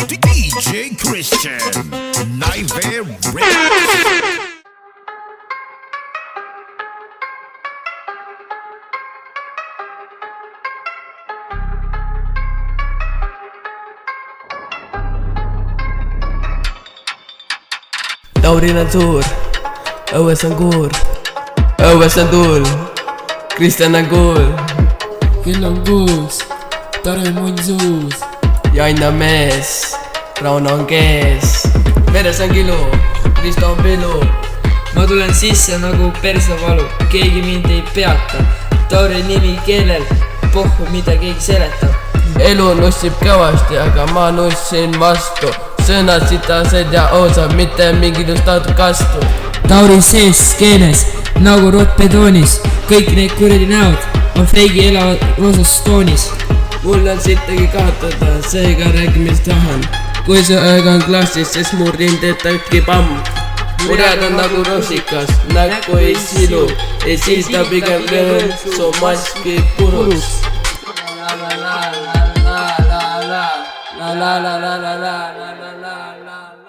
DJ Christian, Naive Remix. Taurin on suur, õues on kuur, õues on tuul, Kristjan on kuul. Kell on 6, tore munn suus. Jann on mees, Rauno on kees, veres on kilu, Kristo on pilu. Ma tulen sisse nagu persavalu, keegi mind ei peata. Tauri nimi keelel, pohhu mida keegi seletab. Elu nussib kõvasti, aga ma nussin vastu. Sõnad sitased ja oosad, mitte mingitust kastu. Tauri sees skeenes, nagu rotbetoonis. Kõik need kuradi näod on feigi elavad roosas toonis. Mul on sittagi kaotada, seega rääkimist tahan. Kui see aeg on klassis, siis mu rinded tõtki pamm. Mured on nagu rosikas, näkku ei silu, ei silta pigem löön su maski puruks. La la la la la la la la la la la la la la la.